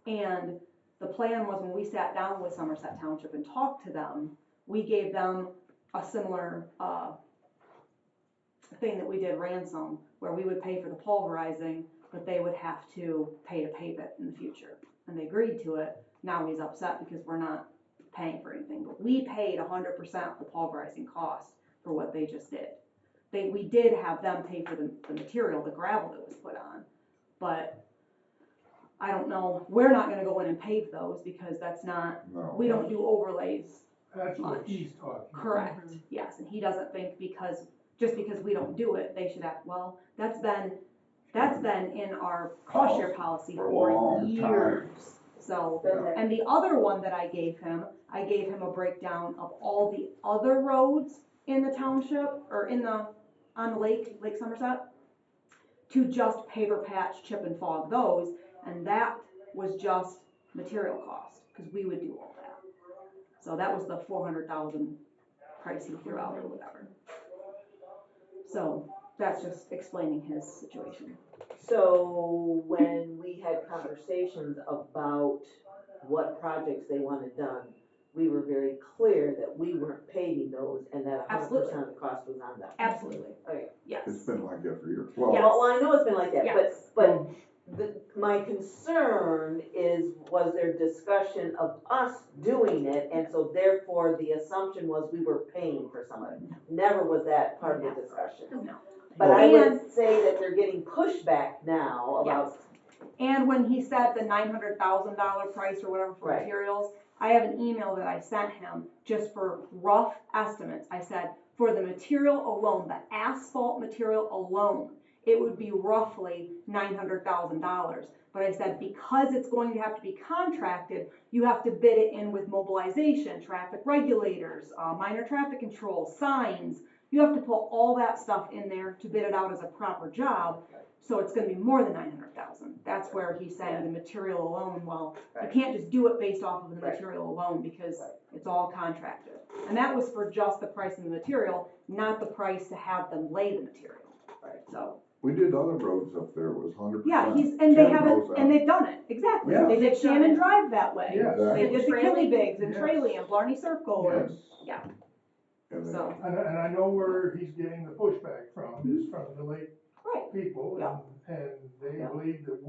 And the plan was when we sat down with Somerset Township and talked to them, we gave them a similar thing that we did ransom, where we would pay for the pulverizing, but they would have to pay it in the future. And they agreed to it. Now he's upset because we're not paying for anything, but we paid 100% of the pulverizing cost for what they just did. We did have them pay for the material, the gravel that was put on, but I don't know, we're not gonna go in and pave those because that's not, No. we don't do overlays. that's what Much. he's talking about. Correct, yes, and he doesn't think just because we don't do it, they should act, well, that's been in our cost share policy For a for long time. years. So, and the other one that I gave him a breakdown of all the other roads in the township, or on the Lake Somerset, to just paver patch, chip and fog those, and that was just material cost, because we would do all that. So that was the 400,000 price he threw out or whatever. So, That's just explaining his situation. So when we had conversations about what projects they wanted done, we were very clear that we weren't paving those and that 100% of the cost was on them. Absolutely, Okay. yes. It's been like that for years. Well, Well, I know it's been like that, Yes. but my concern is, was there discussion of us doing it, and so therefore the assumption was we were paying for some of it. Never was that part of the discussion. No. But I And- would say that they're getting pushback now about, Yes. And when he said the $900,000 price or whatever for Right. materials, I have an email that I sent him just for rough estimates. I said, for the material alone, the asphalt material alone, it would be roughly $900,000. But I said, because it's going to have to be contracted, you have to bid it in with mobilization, traffic regulators, minor traffic control, signs. You have to put all that stuff in there to bid it out as a proper job. So it's gonna be more than 900,000. That's where he's saying the material alone, well, you Right. can't just do it based off of the Right. material alone because Right. it's all contracted. And that was for just the price of the material, not the price to have them lay the material. Right. So, we did other roads up there, it was 100%. yeah, and they haven't, and they've done it, exactly. Yeah. They did Shannon Drive that way. Yes. They did the Tralee. Killybigs and Yes. Tralee and Blarney Circle and, Yes. yeah, And then- so, And I know where he's getting the pushback from, is from the lake right, people, Yeah. and they Yeah. believe that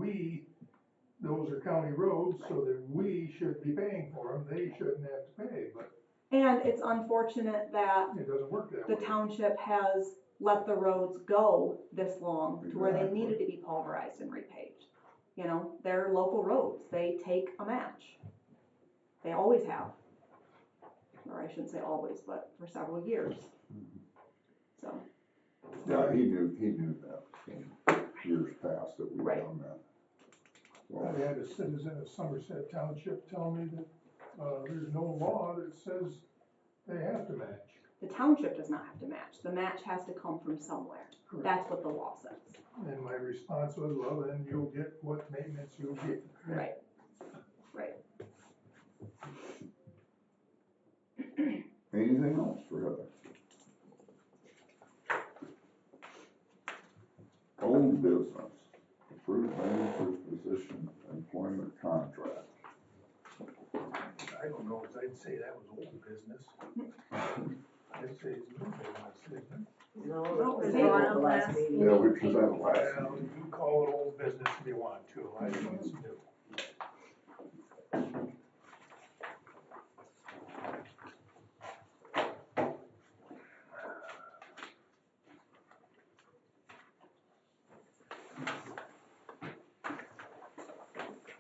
those are county roads, so that we should be paying for them, they shouldn't have to pay, but and it's unfortunate that it doesn't work that way. the township has let the roads go this long to where they Exactly. needed to be pulverized and repaved. You know, they're local roads, they take a match. They always have. Or I shouldn't say always, but for several years. So, Yeah, he knew that from years past that we've Right. done that. I Well, had a citizen of Somerset Township tell me that, there's no law that says they have to match. the township does not have to match, the match has to come from somewhere. Correct. That's what the law says. And my response was, well, then you'll get what maintenance you'll get. Right. Right. anything else for Heather? Old business, approved manager's position, employment contract. I don't know if I'd say that was old business. I'd say it's new business, isn't it? no, No, it was they on weren't the last meeting. Yeah, we presented last Well, meeting. you call it old business if you want to, I think it's new.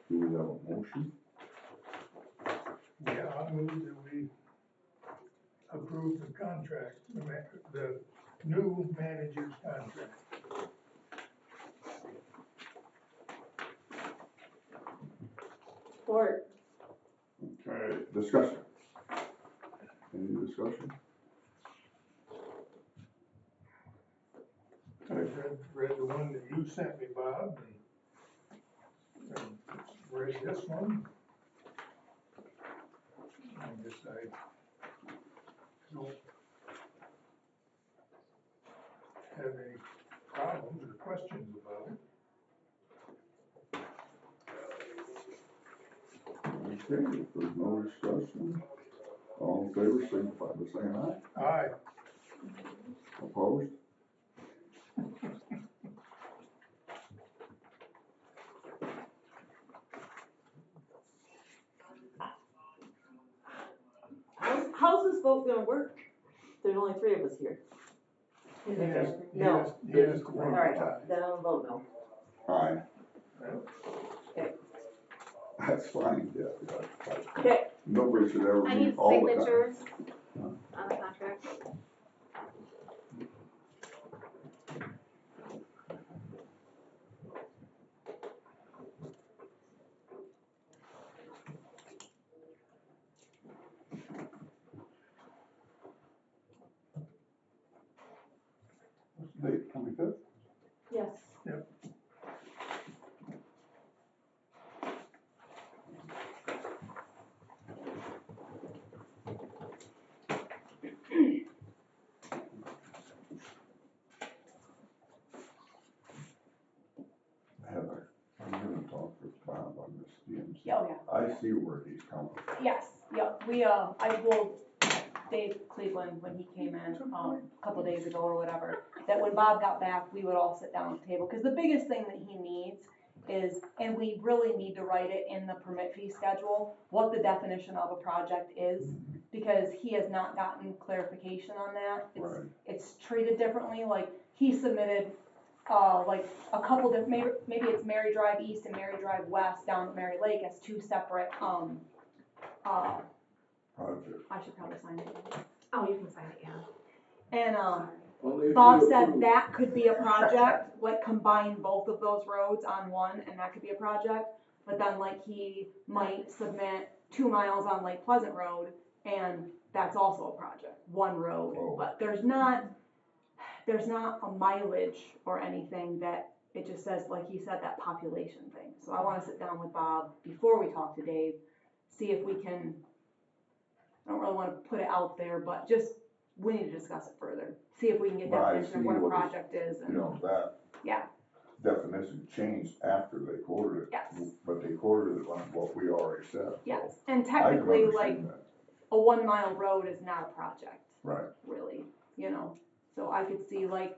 Do we have a motion? Yeah, I move that we approve the contract, the new manager's contract. Support. Okay, discussion. Any discussion? I read the one that you sent me, Bob, and read this one. I guess I don't have any problems or questions about it. Okay, if there's no discussion, all in favor, signify by saying aye. Aye. Opposed? How's this vote gonna work? There's only 3 of us here. No. He has to All vote right, aye. then I'll vote no. Aye. Okay. That's fine, yeah. Okay. Nobody should ever I be need all the time. signatures on the contract. What's the date, 25th? Yes. Yeah, oh, yeah. I see where he's coming from. Yes, yep, Dave Cleveland, when he came in, a couple days ago or whatever, that when Bob got back, we would all sit down at the table, cause the biggest thing that he needs is, and we really need to write it in the permit fee schedule, what the definition of a project is, because he has not gotten clarification on that. Right. It's treated differently, like, he submitted, like, a couple different, maybe it's Mary Drive East and Mary Drive West down at Mary Lake as two separate, Project. I should probably sign it. Oh, you can sign it, yeah. And, Well, if Bob you said approve- that could be a project, like combine both of those roads on one, and that could be a project. But then like he might submit 2 miles on Lake Pleasant Road, and that's also a project, one road. Oh. But there's not a mileage or anything that, it just says, like he said, that population thing. So I wanna sit down with Bob before we talk to Dave, see if we can, I don't really wanna put it out there, but just, we need to discuss it further. See if we can get But I definition of see what a what project is You and, know, that yeah, definition changed after they quoted it. yes, But they quoted it on what we already said. yes. And I can technically, like, understand that. a 1 mile road is not a project, Right. really, you know? So I could see like,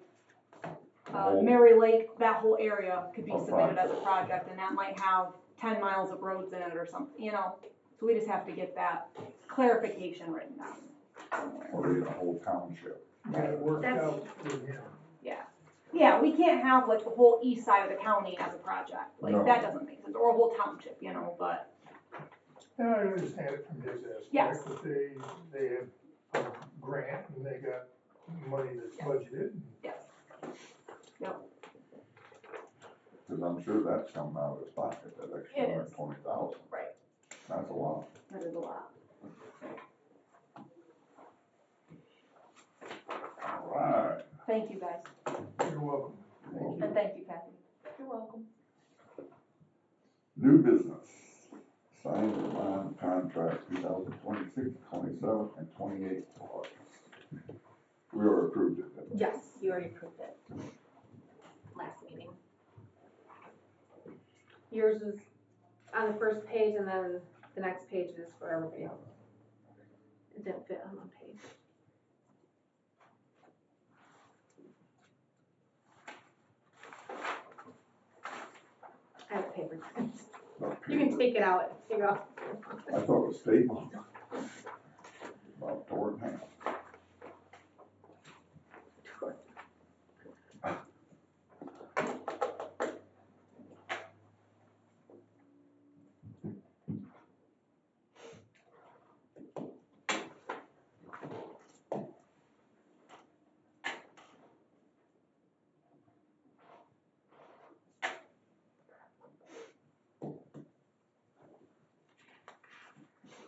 whole- Mary Lake, that whole area could be A submitted as a project, and that might have 10 miles of roads in it or something, you know? So we just have to get that clarification written down somewhere. Or even a whole township. Get it worked That's- out with him. Yeah. Yeah, we can't have like the whole east side of the county as a project, like, No. that doesn't make sense, or a whole township, you know, but, And I understand it from his aspect, Yes. that they have a grant and they got money that's Yes. budgeted. yes. Yep, Cause I'm sure that's coming out of his pocket, that extra It is. 120,000. right, That's a lot. that is a lot. All right. Thank you, guys, You're welcome. Well, and thank you, Kathy. You're welcome. New business. Signed the bond contract 2026, 27, and 28 August. We already approved it, didn't we? Yes, you already approved it. Last meeting. Yours is on the first page, and then the next page is for everybody else. It didn't fit on one page. I have paper. Not You can paper. take it out, take it off. I thought it was stapled. About tore it in half.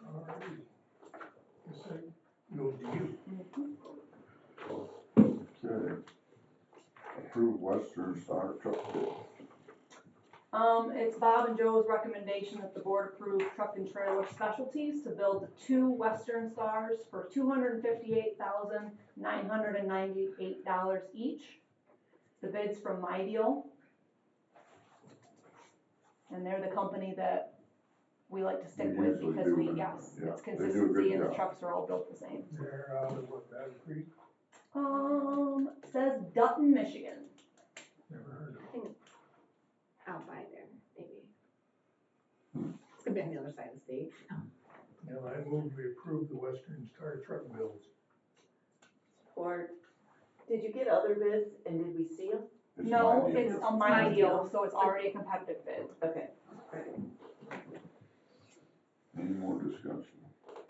All right. Guess I go to you. Okay. Approve Western Star truck bid. It's Bob and Joe's recommendation that the board approve Truck and Trailer Specialties to build 2 Western Stars for $258,998 each. The bid's from My Deal. And they're the company that we like to stick We with usually because do, we, and, yes, yeah, it's they do a good consistency and the job. trucks are all built the same. They're out of what, Battle Creek? Says Dutton, Michigan. Never heard of it. Out by there, maybe. It's gonna be on the other side of the state. You know, I move we approve the Western Star truck builds. Or, did you get other bids and did we see them? It's No, my deal. it's a My Deal, so it's already a competitive bid. Okay. Any more discussion?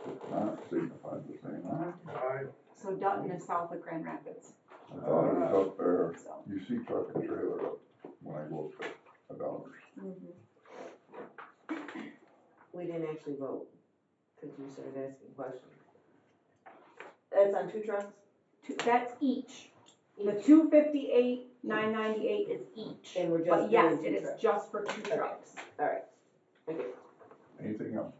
If not, signify by saying aye. Aye. So Dutton is south of Grand Rapids, I thought it was up there. so. You see truck and trailer up when I go up to $1. We didn't actually vote, cause you started asking questions. That's on 2 trucks? That's each. The Each. 258,998 is each. And we're just But yes, doing it 2 is trucks. just for 2 Okay. trucks. Alright, okay. Anything else?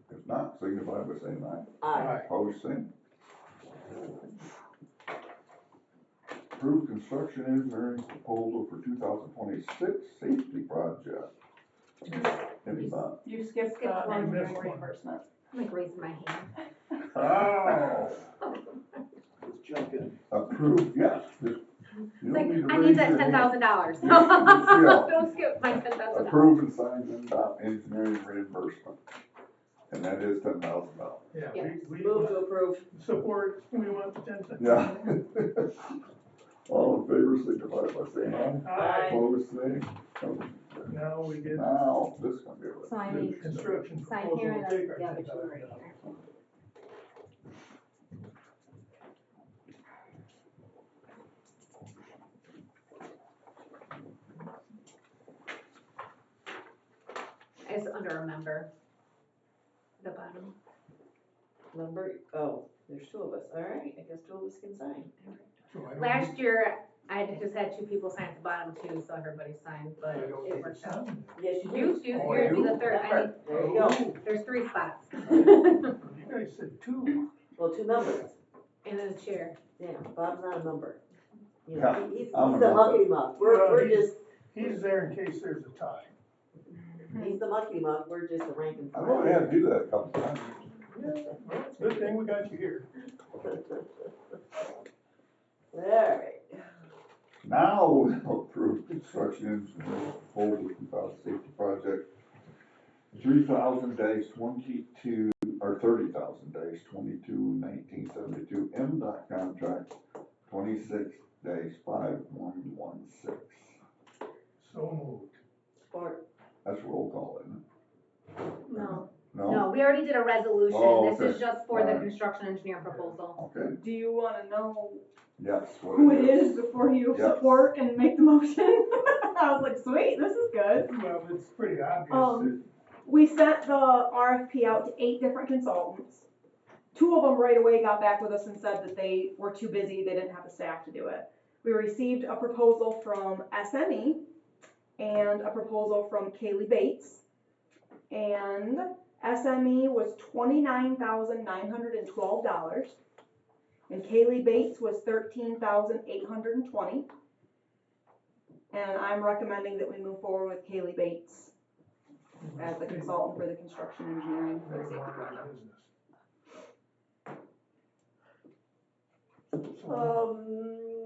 If not, signify by saying aye. Aye. Opposed, same. Approve construction engineering proposal for 2026 safety project. Anybody? You skipped Skipped the one. engineering Missed one. reimbursement. I'm like raising my hand. Oh, Let's jump in. approved, yes. You Like, don't need to I need raise that your hand. $10,000. Yeah. Don't skip my $10,000. Approve and sign engineering reimbursement. And that is $10,000. Yeah, Yeah. we Move to approve. support, we want the 10 cents. Yeah. All in favor, signify by saying aye. Aye. Opposed, say. Motion carries. Now we get Now, this is gonna be a. So I the need construction sign proposal, here we'll and take then our the other two right $10,000. here. It's under a member. The bottom. Number, oh, there's two of us, all right, I guess two of us can sign. So I don't Last need- year, I just had two people sign at the bottom too, so everybody signed, but I don't it need worked to out. sign. Yes, you You, do. Oh, you're I be the do? third, I mean, There you go. Oh, there's 3 spots. you guys said two. Well, two members, And then the chair. yeah, Bob's not a member. You Yeah, know, he's I'm a the member. muckety muck, Well, we're he's- just, He's there in case there's a tie. he's the muckety muck, we're just the rank and I've file. only had to do that a couple times. Well, it's a good thing we got you here. Alright, Now, we'll approve construction engineering proposal 2060 project, 3,000-22, or 30,000-22/1972, MDOT contract, 26-5116. So moved. support, That's roll call, isn't it? No, No? no, we already did a resolution. Oh, This okay. is just for the Alright. construction engineer proposal. Okay, Do you wanna know yes. what who it is before you Yes. support and make the motion? I was like, sweet, this is good. Well, it's pretty obvious We sent the RFP out to 8 different consultants. 2 of them right away got back with us and said that they were too busy, they didn't have the staff to do it. We received a proposal from SME and a proposal from Kaylee Bates. And SME was $29,912. And Kaylee Bates was $13,820. And I'm recommending that we move forward with Kaylee Bates as the consultant for the construction engineering for the that. safety project.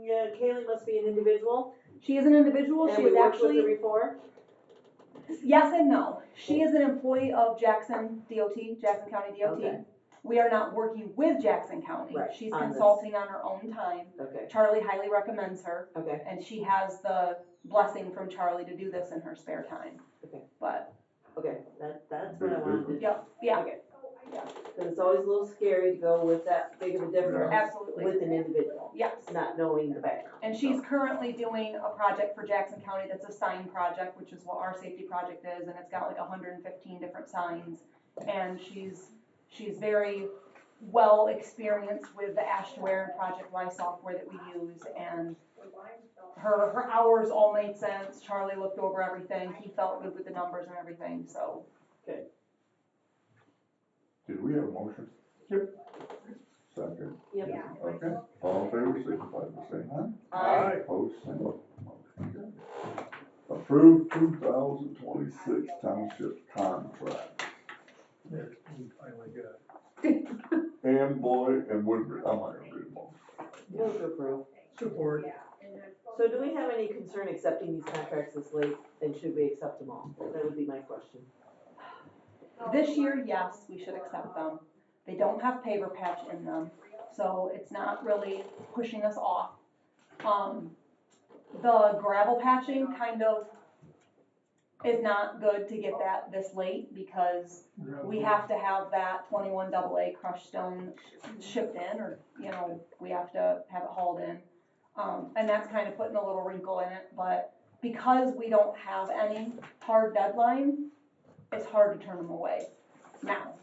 yeah, Kaylee must be an individual, She is an individual, and she we is worked with her actually, before, yes and no. She is an employee of Jackson DOT, Jackson County DOT. Okay. We are not working with Jackson County. Right, She's on this. consulting on her own time. okay, Charlie highly recommends her, okay, and she has the blessing from Charlie to do this in her spare time. Okay. But, okay, that's what I wanted to. yeah, yeah, Okay. Cause it's always a little scary to go with that big of a difference absolutely, with an individual, yes. not knowing the background. And she's currently doing a project for Jackson County that's a sign project, which is what our safety project is, and it's got like 115 different signs. And she's very well experienced with the Ashtware and Project Y software that we use, and her hours all made sense. Charlie looked over everything, he felt good with the numbers and everything, so. Did we have a motion? Yep. Second. Yep. Okay, all in favor, signify by saying aye. Aye. Opposed, same. Motion carries. Approved 2026 township contract. There, we finally got Amboy and Woodbridge, I'm not gonna read them all. Move to approve. support. So do we have any concern accepting these contracts this late, and should we accept them all? That would be my question. This year, yes, we should accept them. They don't have paver patch in them, so it's not really pushing us off. The gravel patching kind of is not good to get that this late because we have to have that 21 AA crushed stone shipped in, or, you know, we have to have it hauled in. And that's kind of putting a little wrinkle in it, but because we don't have any hard deadline, it's hard to turn them away. Now,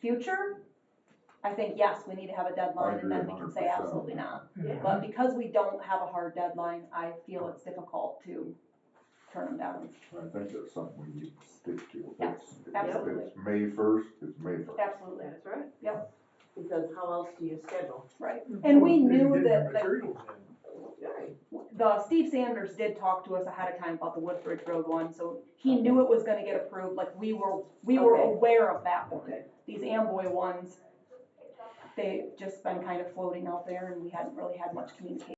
future, I think, yes, we need to have a deadline, and then we can say 100%. absolutely not. Yeah. But because we don't have a hard deadline, I feel it's difficult to turn them down. I think that's something we need to stick to. Yes, If absolutely. it's May 1st, it's May 1st. Absolutely, That's right. Yep. Because how else do you schedule? right. And we Didn't knew get the that, materials in. Right. Steve Sanders did talk to us ahead of time about the Woodbridge Road one, so he knew it was gonna get approved, like we were Okay. aware of that one. Okay. These Amboy ones, they've just been kind of floating out there and we hadn't really had much communication.